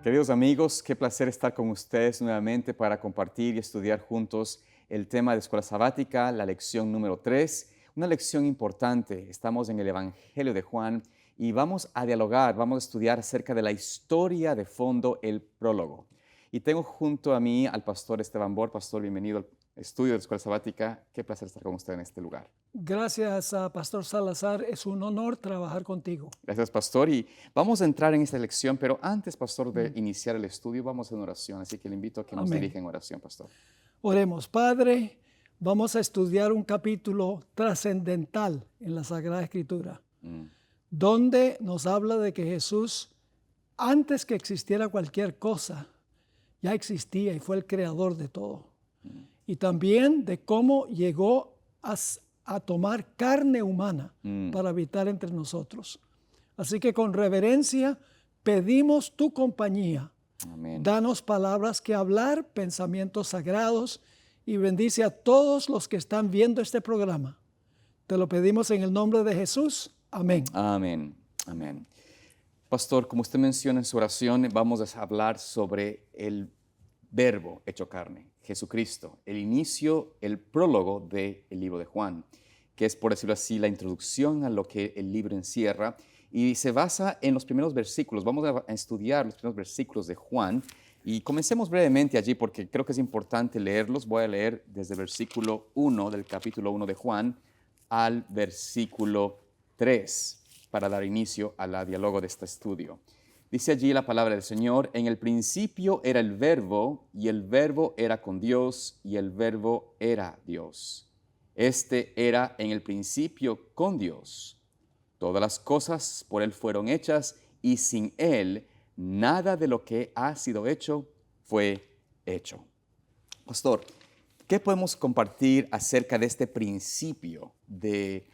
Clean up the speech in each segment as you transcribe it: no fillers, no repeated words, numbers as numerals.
Queridos amigos, qué placer estar con ustedes nuevamente para compartir y estudiar juntos el tema de escuela sabática, la lección número 3, una lección importante. Estamos en el Evangelio de Juan y vamos a dialogar, vamos a estudiar acerca de la historia de fondo, el prólogo. Y tengo junto a mí al pastor Esteban Bor. Pastor, bienvenido al estudio de escuela sabática. Qué placer estar con usted en este lugar. Gracias, Pastor Salazar. Es un honor trabajar contigo. Gracias, pastor. Y vamos a entrar en esta lección, pero antes, pastor, de iniciar el estudio, vamos a una oración. Así que le invito a que nos Amén. dirija en oración, pastor. Oremos. Padre, vamos a estudiar un capítulo trascendental en la Sagrada Escritura, donde nos habla de que Jesús, antes que existiera cualquier cosa, ya existía y fue el creador de todo. Y también de cómo llegó a tomar carne humana para habitar entre nosotros. Así que con reverencia pedimos tu compañía. Amén. Danos palabras que hablar, pensamientos sagrados, y bendice a todos los que están viendo este programa. Te lo pedimos en el nombre de Jesús. Amén. Amén. Amén. Pastor, como usted menciona en su oración, vamos a hablar sobre el Verbo hecho carne, Jesucristo, el inicio, el prólogo del libro de Juan, que es, por decirlo así, la introducción a lo que el libro encierra, y se basa en los primeros versículos. Vamos a estudiar los primeros versículos de Juan, y comencemos brevemente allí, porque creo que es importante leerlos. Voy a leer desde el versículo 1 del capítulo 1 de Juan al versículo 3, para dar inicio al diálogo de este estudio. Dice allí la palabra del Señor: en el principio era el Verbo, y el Verbo era con Dios, y el Verbo era Dios. Este era en el principio con Dios. Todas las cosas por Él fueron hechas, y sin Él nada de lo que ha sido hecho fue hecho. Pastor, ¿qué podemos compartir acerca de este principio del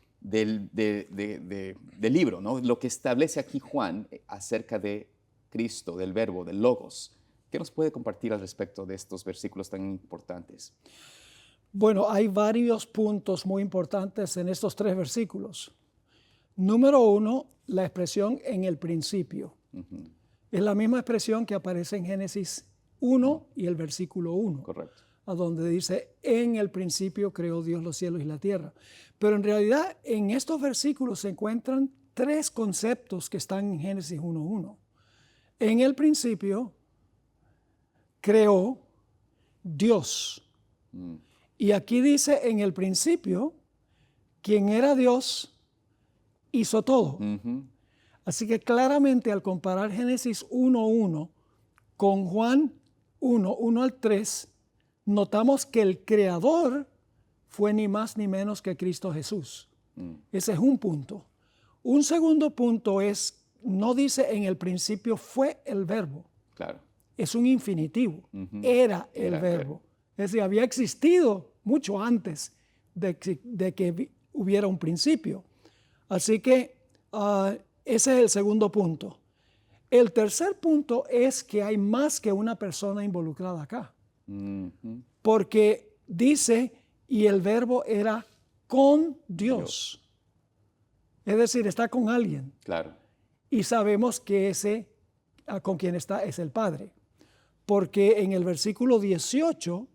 libro, ¿no? Lo que establece aquí Juan acerca de Cristo, del Verbo, del Logos? ¿Qué nos puede compartir al respecto de estos versículos tan importantes? Bueno, hay varios puntos muy importantes en estos 3 versículos. Número 1, la expresión en el principio. Es la misma expresión que aparece en Génesis 1 y el versículo 1. Correcto. A donde dice: en el principio creó Dios los cielos y la tierra. Pero en realidad en estos versículos se encuentran 3 conceptos que están en Génesis 1:1. En el principio creó Dios. Y aquí dice: en el principio, quien era Dios hizo todo. Así que claramente, al comparar Génesis 1:1 con Juan 1:1 al 3, notamos que el creador fue ni más ni menos que Cristo Jesús. Ese es un punto. Un segundo punto es, no dice en el principio fue el Verbo. Claro. Es un infinitivo. Era el Verbo. Es decir, había existido mucho antes de que hubiera un principio. Así que ese es el segundo punto. El tercer punto es que hay más que una persona involucrada acá. Porque dice: y el Verbo era con Dios. Es decir, está con alguien. Claro. Y sabemos que ese con quien está es el Padre. Porque en el versículo 18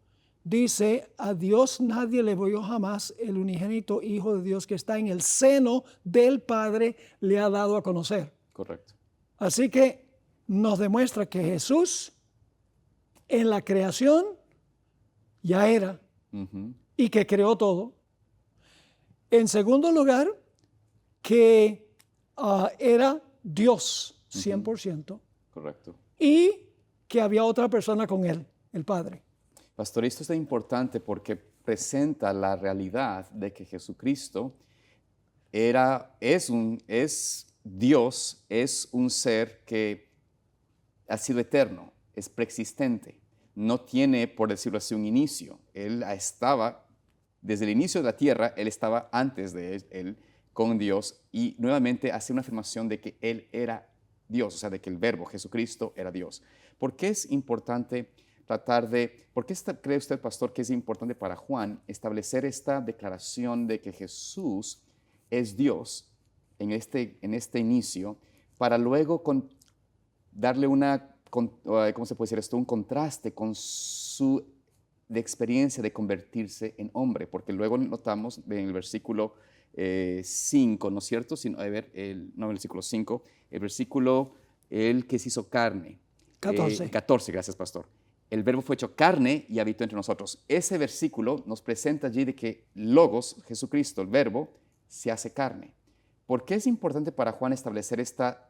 dice: a Dios nadie le vio jamás, el unigénito Hijo de Dios que está en el seno del Padre le ha dado a conocer. Correcto. Así que nos demuestra que Jesús en la creación ya era y que creó todo. En segundo lugar, que era Dios 100%. Correcto. Y que había otra persona con él, el Padre. Pastor, esto es importante porque presenta la realidad de que Jesucristo es Dios, es un ser que ha sido eterno, es preexistente, no tiene, por decirlo así, un inicio. Él estaba, desde el inicio de la tierra, Él estaba antes de él con Dios, y nuevamente hace una afirmación de que Él era Dios, o sea, de que el Verbo, Jesucristo, era Dios. ¿Por qué es importante por qué cree usted, pastor, que es importante para Juan establecer esta declaración de que Jesús es Dios en este inicio, para luego darle una ¿cómo se puede decir esto? Un contraste con su de experiencia de convertirse en hombre, porque luego notamos en el versículo 5, ¿no es cierto? No el versículo 5, el versículo, el que se hizo carne. 14. 14, gracias, pastor. El verbo fue hecho carne y habitó entre nosotros. Ese versículo nos presenta allí de que Logos, Jesucristo, el verbo, se hace carne. ¿Por qué es importante para Juan establecer esta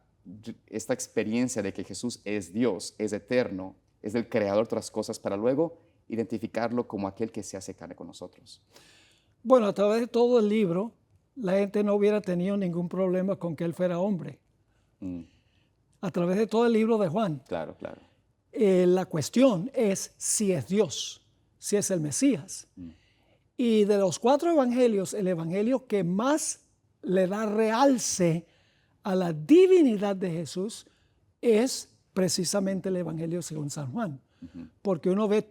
experiencia de que Jesús es Dios, es eterno, es el creador de todas las cosas, para luego identificarlo como aquel que se hace carne con nosotros? Bueno, a través de todo el libro, la gente no hubiera tenido ningún problema con que él fuera hombre. A través de todo el libro de Juan. Claro, claro. La cuestión es si es Dios, si es el Mesías. Y de los 4 evangelios, el evangelio que más le da realce a la divinidad de Jesús es precisamente el evangelio según San Juan. Porque uno ve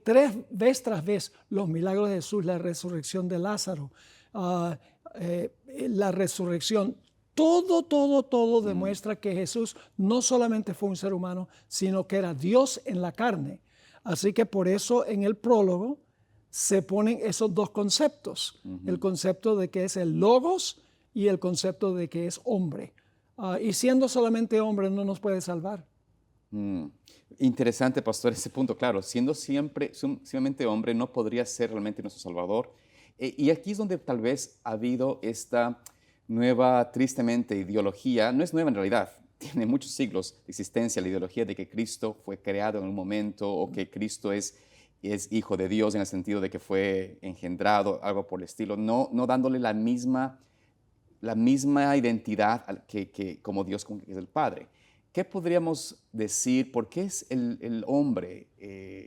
vez tras vez los milagros de Jesús, la resurrección de Lázaro, la resurrección. Todo demuestra que Jesús no solamente fue un ser humano, sino que era Dios en la carne. Así que por eso en el prólogo se ponen esos dos conceptos. El concepto de que es el Logos y el concepto de que es hombre. Y siendo solamente hombre no nos puede salvar. Interesante, pastor, ese punto. Claro, siendo simplemente hombre no podría ser realmente nuestro Salvador. Y aquí es donde tal vez ha habido esta nueva, tristemente, ideología. No es nueva en realidad, tiene muchos siglos de existencia, la ideología de que Cristo fue creado en un momento o que Cristo es hijo de Dios en el sentido de que fue engendrado, algo por el estilo, no dándole la misma identidad que como Dios, como que es el Padre. ¿Qué podríamos decir? ¿Por qué es el hombre,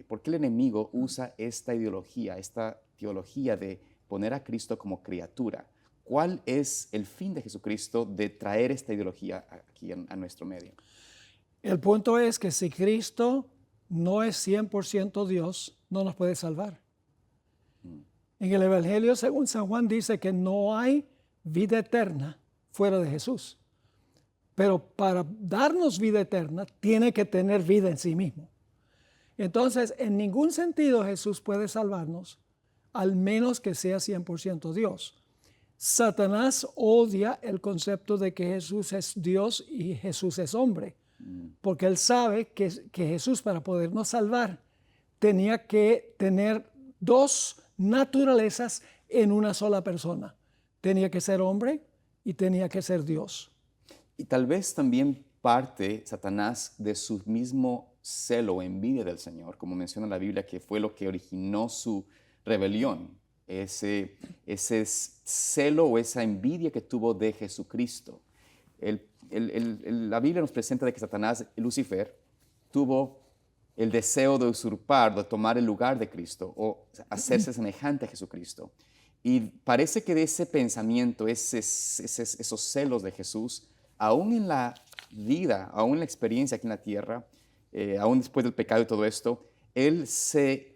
por qué el enemigo usa esta ideología, esta teología de poner a Cristo como criatura? ¿Cuál es el fin de Jesucristo de traer esta ideología aquí a nuestro medio? El punto es que si Cristo no es 100% Dios, no nos puede salvar. En el Evangelio, según San Juan, dice que no hay vida eterna fuera de Jesús. Pero para darnos vida eterna, tiene que tener vida en sí mismo. Entonces, en ningún sentido Jesús puede salvarnos, al menos que sea 100% Dios. Satanás odia el concepto de que Jesús es Dios y Jesús es hombre, porque él sabe que Jesús, para podernos salvar, tenía que tener 2 naturalezas en una sola persona. Tenía que ser hombre y tenía que ser Dios. Y tal vez también parte Satanás de su mismo celo o envidia del Señor, como menciona la Biblia, que fue lo que originó su rebelión. Ese celo o esa envidia que tuvo de Jesucristo. La Biblia nos presenta de que Satanás, Lucifer, tuvo el deseo de usurpar, de tomar el lugar de Cristo o hacerse semejante a Jesucristo. Y parece que de ese pensamiento, esos celos de Jesús, aún en la vida, aún en la experiencia aquí en la tierra, aún después del pecado y todo esto, él se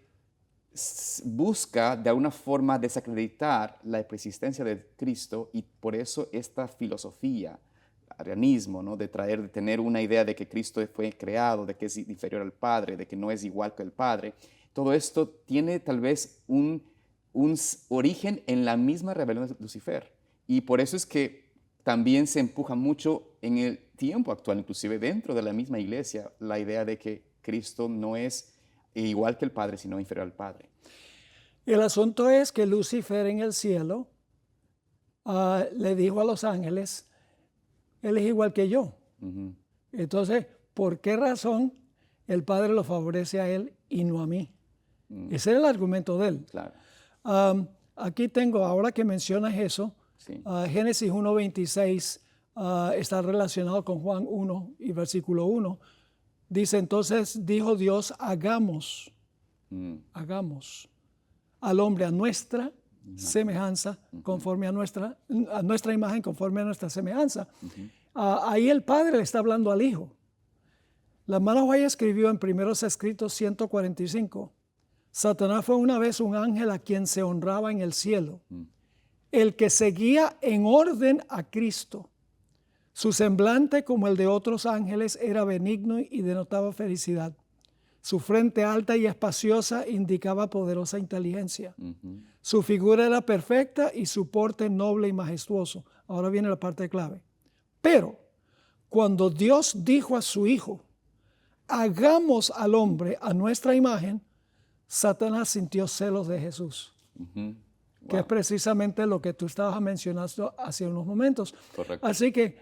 busca de alguna forma desacreditar la persistencia de Cristo, y por eso esta filosofía, arianismo, ¿no? de tener una idea de que Cristo fue creado, de que es inferior al Padre, de que no es igual que el Padre. Todo esto tiene tal vez un origen en la misma rebelión de Lucifer, y por eso es que también se empuja mucho en el tiempo actual, inclusive dentro de la misma iglesia, la idea de que Cristo no es igual que el Padre, sino inferior al Padre. El asunto es que Lucifer en el cielo le dijo a los ángeles, él es igual que yo. Entonces, ¿por qué razón el Padre lo favorece a él y no a mí? Ese es el argumento de él. Claro. Aquí tengo, ahora que mencionas eso, Sí. Génesis 1:26 está relacionado con Juan 1 y versículo 1. Dice, entonces dijo Dios, hagamos al hombre a nuestra semejanza, conforme a nuestra imagen, conforme a nuestra semejanza. Ahí el Padre le está hablando al Hijo. La hermana White escribió en Primeros Escritos 145, Satanás fue una vez un ángel a quien se honraba en el cielo, el que seguía en orden a Cristo. Su semblante, como el de otros ángeles, era benigno y denotaba felicidad. Su frente alta y espaciosa indicaba poderosa inteligencia. Ujú. Su figura era perfecta y su porte noble y majestuoso. Ahora viene la parte clave. Pero cuando Dios dijo a su Hijo, hagamos al hombre a nuestra imagen, Satanás sintió celos de Jesús, Ujú. que es Wow. precisamente lo que tú estabas mencionando hace unos momentos. Correcto. Así que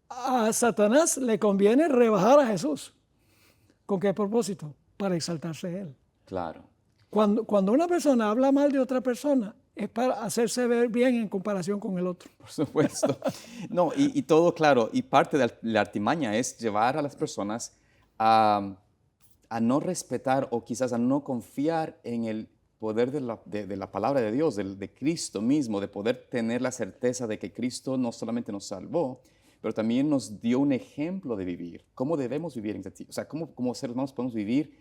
a Satanás le conviene rebajar a Jesús. ¿Con qué propósito? Para exaltarse él. Claro. Cuando una persona habla mal de otra persona, es para hacerse ver bien en comparación con el otro. Por supuesto. No, y todo claro, y parte de la artimaña es llevar a las personas a no respetar o quizás a no confiar en el poder de la palabra de Dios, de Cristo mismo, de poder tener la certeza de que Cristo no solamente nos salvó, pero también nos dio un ejemplo de vivir, cómo debemos vivir, o sea, cómo seres humanos podemos vivir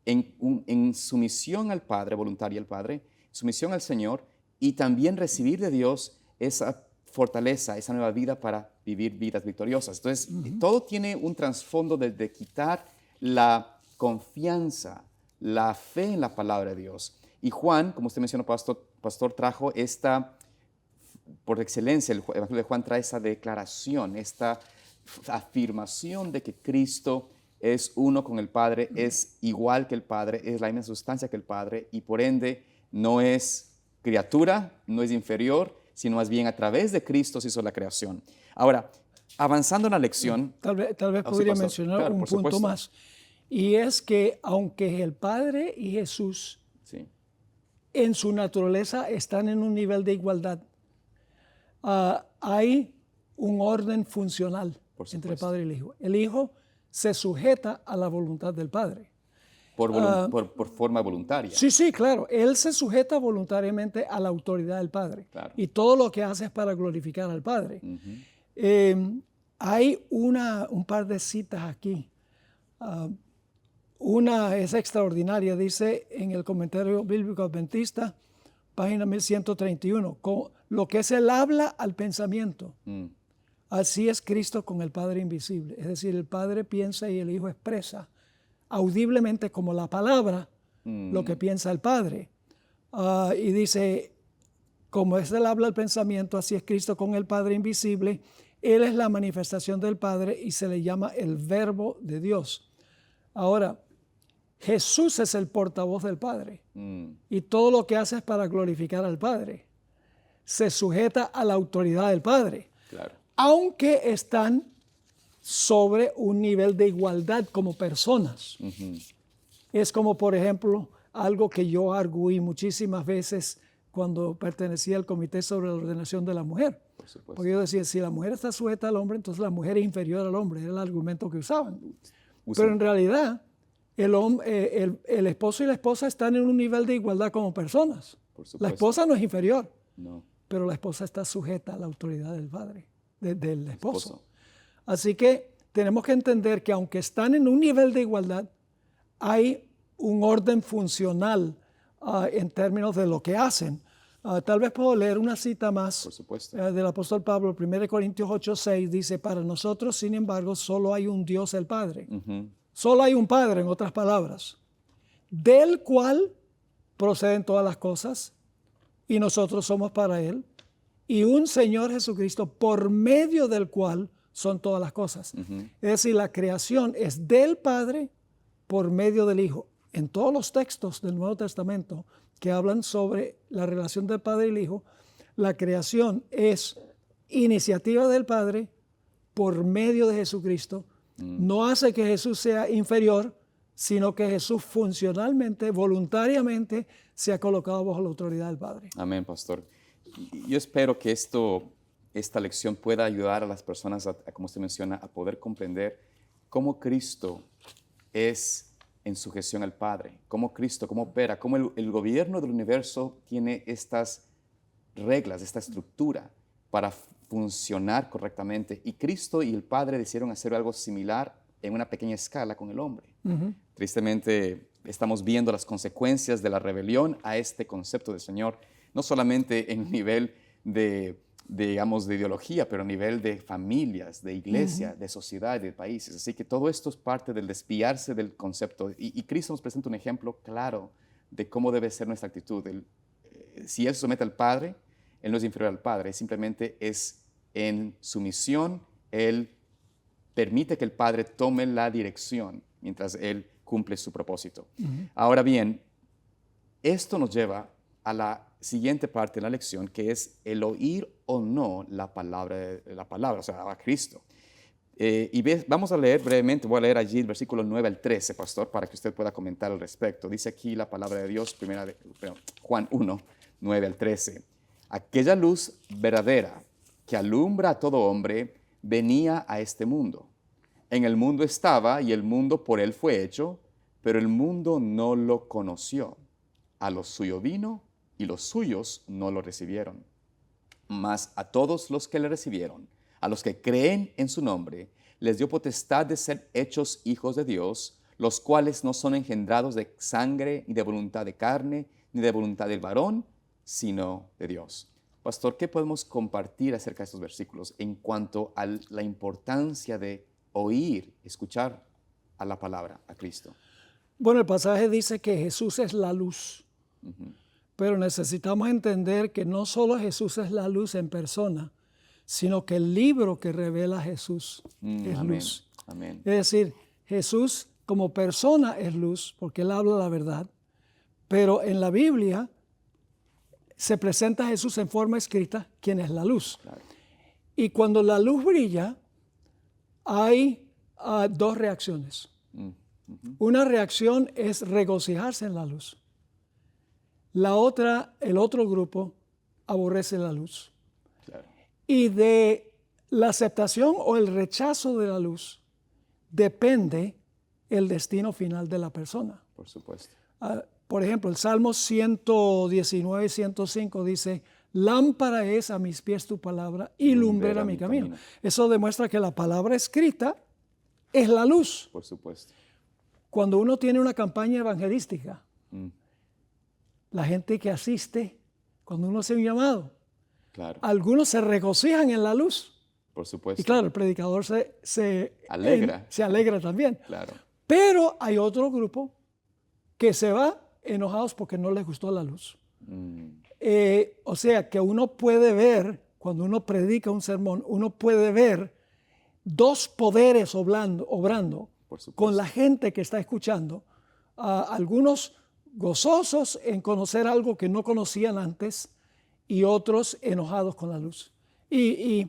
en sumisión al Padre, voluntaria al Padre, sumisión al Señor, y también recibir de Dios esa fortaleza, esa nueva vida para vivir vidas victoriosas. Entonces, todo tiene un trasfondo de quitar la confianza, la fe en la palabra de Dios. Y Juan, como usted mencionó, pastor, trajo esta, por excelencia, el Evangelio de Juan trae esa declaración, esta afirmación de que Cristo es uno con el Padre, es igual que el Padre, es la misma sustancia que el Padre, y por ende no es criatura, no es inferior, sino más bien a través de Cristo se hizo la creación. Ahora, avanzando en la lección. Tal vez Sí, podría pastor. mencionar Claro, un por punto supuesto. más. Y es que aunque el Padre y Jesús Sí, en su naturaleza están en un nivel de igualdad, hay un orden funcional Por entre el supuesto. Padre y el Hijo. El Hijo se sujeta a la voluntad del Padre. por forma voluntaria. Sí, claro. Él se sujeta voluntariamente a la autoridad del Padre. Claro. Y todo lo que hace es para glorificar al Padre. Ujú. Hay un par de citas aquí. Una es extraordinaria, dice en el Comentario Bíblico Adventista, página 1131, con lo que es el habla al pensamiento. Mm. Así es Cristo con el Padre invisible. Es decir, el Padre piensa y el Hijo expresa audiblemente como la palabra lo que piensa el Padre. Y dice, como es el habla al pensamiento, así es Cristo con el Padre invisible. Él es la manifestación del Padre y se le llama el Verbo de Dios. Ahora, Jesús es el portavoz del Padre y todo lo que hace es para glorificar al Padre. Se sujeta a la autoridad del Padre, Claro. aunque están sobre un nivel de igualdad como personas. Es como, por ejemplo, algo que yo arguí muchísimas veces cuando pertenecía al Comité sobre la Ordenación de la Mujer. Por supuesto. Porque yo decía, si la mujer está sujeta al hombre, entonces la mujer es inferior al hombre. Era el argumento que usaban. Pero en realidad, el esposo y la esposa están en un nivel de igualdad como personas. Por La supuesto. esposa no es inferior, No. pero la esposa está sujeta a la autoridad del padre, del esposo. Esposo. Así que tenemos que entender que aunque están en un nivel de igualdad, hay un orden funcional en términos de lo que hacen. Tal vez puedo leer una cita más Por supuesto. del apóstol Pablo, 1 Corintios 8:6, dice, para nosotros, sin embargo, solo hay un Dios, el Padre. Solo hay un Padre, en otras palabras, del cual proceden todas las cosas y nosotros somos para Él, y un Señor Jesucristo por medio del cual son todas las cosas. Es decir, la creación es del Padre por medio del Hijo. En todos los textos del Nuevo Testamento que hablan sobre la relación del Padre y el Hijo, la creación es iniciativa del Padre por medio de Jesucristo. No hace que Jesús sea inferior, sino que Jesús funcionalmente, voluntariamente, se ha colocado bajo la autoridad del Padre. Amén, pastor. Y yo espero que esta lección pueda ayudar a las personas, como usted menciona, a poder comprender cómo Cristo es en sujeción al Padre, cómo Cristo, cómo opera, cómo el gobierno del universo tiene estas reglas, esta estructura para funcionar correctamente. Y Cristo y el Padre decidieron hacer algo similar en una pequeña escala con el hombre. Tristemente, estamos viendo las consecuencias de la rebelión a este concepto del Señor, no solamente en el nivel de digamos, de ideología, pero a nivel de familias, de iglesia, de sociedad, de países. Así que todo esto es parte del desviarse del concepto. Y Cristo nos presenta un ejemplo claro de cómo debe ser nuestra actitud. Si Él se somete al Padre, Él no es inferior al Padre, simplemente es en sumisión, Él permite que el Padre tome la dirección mientras Él cumple su propósito. Ahora bien, esto nos lleva a la siguiente parte de la lección, que es el oír o no la palabra, o sea, a Cristo. Vamos a leer brevemente, voy a leer allí el versículo 9 al 13, pastor, para que usted pueda comentar al respecto. Dice aquí la palabra de Dios, Juan 1, 9 al 13. Aquella luz verdadera que alumbra a todo hombre venía a este mundo. En el mundo estaba y el mundo por él fue hecho, pero el mundo no lo conoció. A lo suyo vino y los suyos no lo recibieron. Mas a todos los que le recibieron, a los que creen en su nombre, les dio potestad de ser hechos hijos de Dios, los cuales no son engendrados de sangre, ni de voluntad de carne, ni de voluntad del varón, sino de Dios. Pastor, ¿qué podemos compartir acerca de estos versículos en cuanto a la importancia de oír, escuchar a la palabra, a Cristo? Bueno, el pasaje dice que Jesús es la luz, pero necesitamos entender que no solo Jesús es la luz en persona, sino que el libro que revela a Jesús es amén, luz. amén. Es decir, Jesús como persona es luz, porque Él habla la verdad, pero en la Biblia se presenta a Jesús en forma escrita, quien es la luz. Claro. Y cuando la luz brilla, hay dos reacciones. Una reacción es regocijarse en la luz. La otra, el otro grupo, aborrece la luz. Claro. Y de la aceptación o el rechazo de la luz depende el destino final de la persona. Por supuesto. Por ejemplo, el Salmo 119, 105 dice, lámpara es a mis pies tu palabra y lumbrera mi camino. Eso demuestra que la palabra escrita es la luz. Por supuesto. Cuando uno tiene una campaña evangelística, la gente que asiste, cuando uno hace un llamado, claro. Algunos se regocijan en la luz. Por supuesto. Y claro, el predicador se alegra también. Claro. Pero hay otro grupo que se va enojados porque no les gustó la luz. O sea, que uno puede ver, cuando uno predica un sermón, uno puede ver dos poderes obrando con la gente que está escuchando. Algunos gozosos en conocer algo que no conocían antes y otros enojados con la luz. Y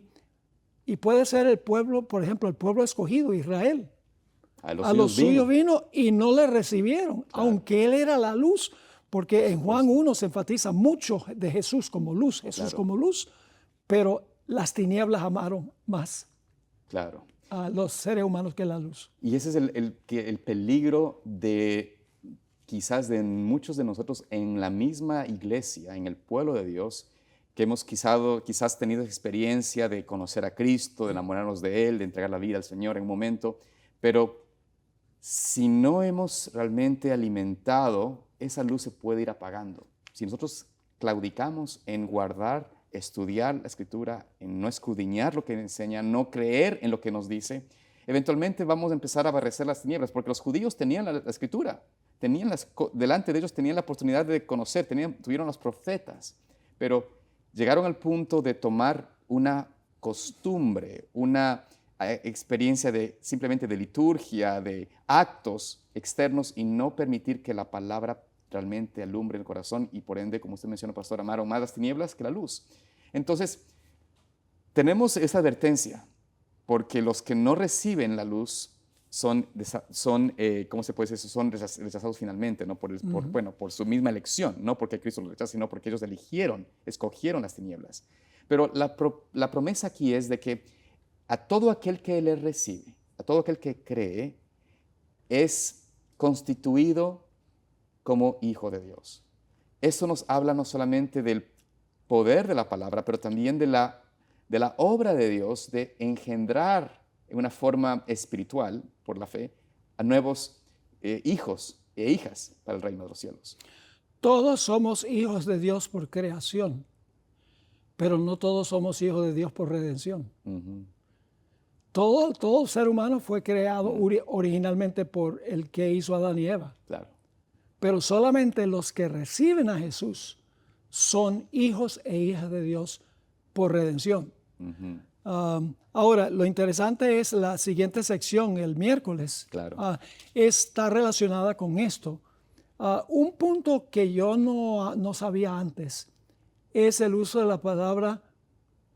puede ser el pueblo, por ejemplo, el pueblo escogido, Israel. A los suyos vino y no le recibieron, claro. Aunque Él era la luz, porque en Juan 1 se enfatiza mucho de Jesús como luz, como luz, pero las tinieblas amaron más a los seres humanos que la luz. Y ese es el peligro de quizás de muchos de nosotros en la misma iglesia, en el pueblo de Dios, que hemos quizás tenido experiencia de conocer a Cristo, de enamorarnos de Él, de entregar la vida al Señor en un momento, pero si no hemos realmente alimentado, esa luz se puede ir apagando. Si nosotros claudicamos en guardar, estudiar la Escritura, en no escudriñar lo que enseña, no creer en lo que nos dice, eventualmente vamos a empezar a aborrecer las tinieblas, porque los judíos tenían la Escritura, delante de ellos tenían la oportunidad de conocer, tuvieron los profetas, pero llegaron al punto de tomar una costumbre, una experiencia simplemente de liturgia, de actos externos y no permitir que la palabra realmente alumbre el corazón y por ende, como usted menciona, pastor, amaron más las tinieblas que la luz. Entonces, tenemos esa advertencia porque los que no reciben la luz son ¿cómo se puede decir eso? Son rechazados finalmente, ¿no? Por su misma elección, no porque Cristo los rechaza, sino porque ellos escogieron las tinieblas. Pero la promesa aquí es de que a todo aquel que le recibe, a todo aquel que cree, es constituido como hijo de Dios. Eso nos habla no solamente del poder de la palabra, pero también de la obra de Dios de engendrar en una forma espiritual, por la fe, a nuevos hijos e hijas para el reino de los cielos. Todos somos hijos de Dios por creación, pero no todos somos hijos de Dios por redención. Ujú. Todo ser humano fue creado originalmente por el que hizo Adán y Eva. Claro. Pero solamente los que reciben a Jesús son hijos e hijas de Dios por redención. Ujú. Ahora, lo interesante es la siguiente sección, el miércoles. Claro. Está relacionada con esto. Un punto que yo no sabía antes es el uso de la palabra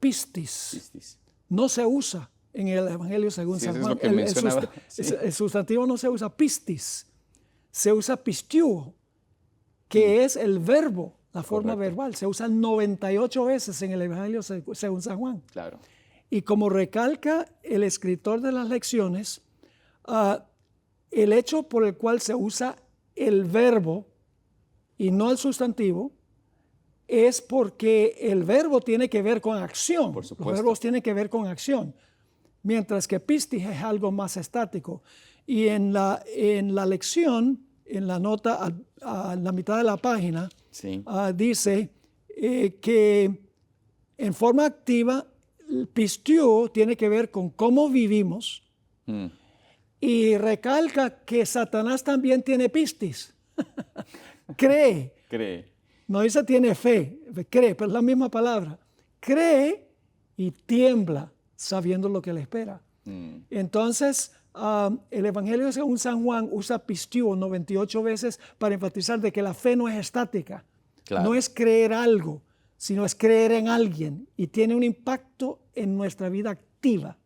pistis. Pistis. No se usa en el Evangelio según Sí, San eso es Juan. lo que mencionaba. Sí. El sustantivo no se usa pistis, se usa pistiuo, que es el verbo, la forma Correcto. verbal. Se usa 98 veces en el Evangelio según San Juan. Claro. Y como recalca el escritor de las lecciones, el hecho por el cual se usa el verbo y no el sustantivo es porque el verbo tiene que ver con acción. Por Los supuesto. verbos tienen que ver con acción, mientras que pistis es algo más estático. Y en la lección, en la nota a la mitad de la página, Sí. dice que en forma activa, el pistio tiene que ver con cómo vivimos Mm. y recalca que Satanás también tiene pistis. Cree. Cree. No dice tiene fe, cree, pero es la misma palabra. Cree y tiembla sabiendo lo que le espera. Mm. Entonces, el Evangelio según San Juan usa pistio 98 veces para enfatizar de que la fe no es estática. Claro. No es creer algo, sino es creer en alguien y tiene un impacto en nuestra vida activa.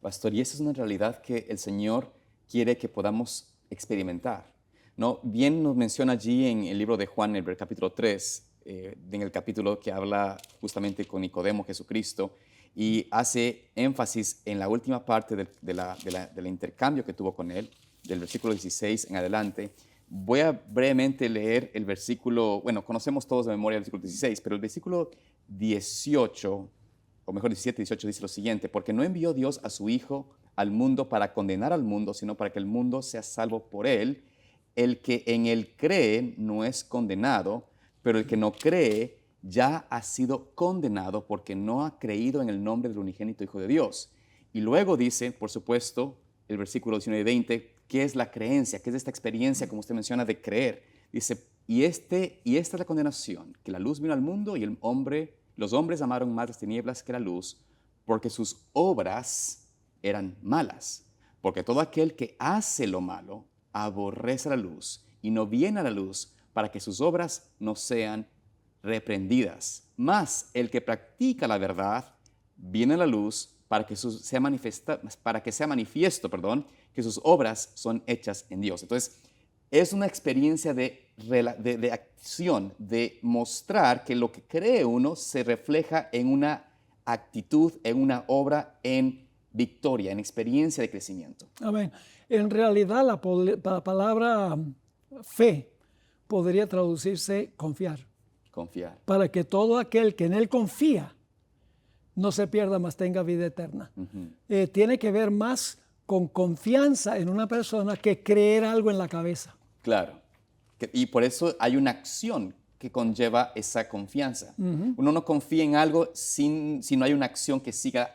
Pastor, y esa es una realidad que el Señor quiere que podamos experimentar, ¿no? Bien nos menciona allí en el libro de Juan, en el capítulo 3, en el capítulo que habla justamente con Nicodemo, Jesucristo, y hace énfasis en la última parte del intercambio que tuvo con él, del versículo 16 en adelante. Voy a brevemente leer el versículo, bueno, conocemos todos de memoria el versículo 16, pero el versículo 18, o mejor 17, 18 dice lo siguiente: porque no envió Dios a su Hijo al mundo para condenar al mundo, sino para que el mundo sea salvo por él. El que en él cree no es condenado, pero el que no cree ya ha sido condenado porque no ha creído en el nombre del unigénito Hijo de Dios. Y luego dice, por supuesto, el versículo 19 y 20, ¿qué es la creencia? ¿Qué es esta experiencia, como usted menciona, de creer? Dice, y esta es la condenación, que la luz vino al mundo y los hombres amaron más las tinieblas que la luz, porque sus obras eran malas. Porque todo aquel que hace lo malo aborrece la luz y no viene a la luz para que sus obras no sean reprendidas. Mas el que practica la verdad viene a la luz para que sea manifiesto, que sus obras son hechas en Dios. Entonces, es una experiencia de acción, de mostrar que lo que cree uno se refleja en una actitud, en una obra, en victoria, en experiencia de crecimiento. Amén. En realidad, la palabra fe podría traducirse confiar. Confiar. Para que todo aquel que en él confía no se pierda, mas tenga vida eterna. Uh-huh. Tiene que ver más con confianza en una persona que creer algo en la cabeza. Claro. Y por eso hay una acción que conlleva esa confianza. Uh-huh. Uno no confía en algo si no hay una acción que siga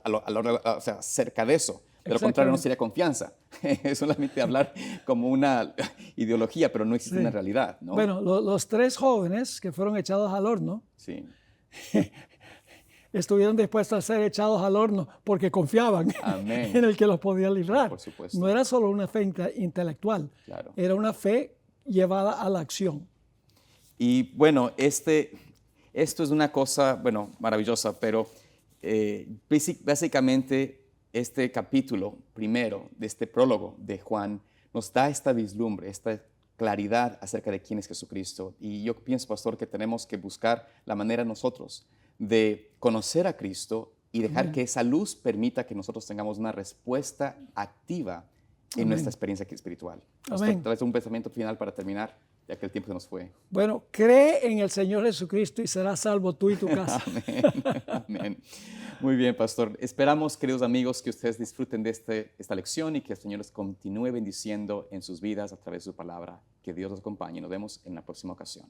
o sea, cerca de eso. De lo contrario, no sería confianza. Es solamente hablar como una ideología, pero no existe una realidad, ¿no? Bueno, los tres jóvenes que fueron echados al horno, sí. estuvieron dispuestos a ser echados al horno porque confiaban Amén. en el que los podía librar. Por supuesto. No era solo una fe intelectual, claro. Era una fe llevada a la acción. Y bueno, esto es una cosa, bueno, maravillosa, pero básicamente este capítulo primero de este prólogo de Juan nos da esta vislumbre, esta claridad acerca de quién es Jesucristo. Y yo pienso, pastor, que tenemos que buscar la manera nosotros de conocer a Cristo y dejar que esa luz permita que nosotros tengamos una respuesta activa en nuestra experiencia espiritual. Pastor, tal vez un pensamiento final para terminar, ya que el tiempo se nos fue. Bueno, cree en el Señor Jesucristo y serás salvo tú y tu casa. Amén. Amén. Muy bien, pastor. Esperamos, queridos amigos, que ustedes disfruten de esta lección y que el Señor les continúe bendiciendo en sus vidas a través de su palabra. Que Dios los acompañe. Nos vemos en la próxima ocasión.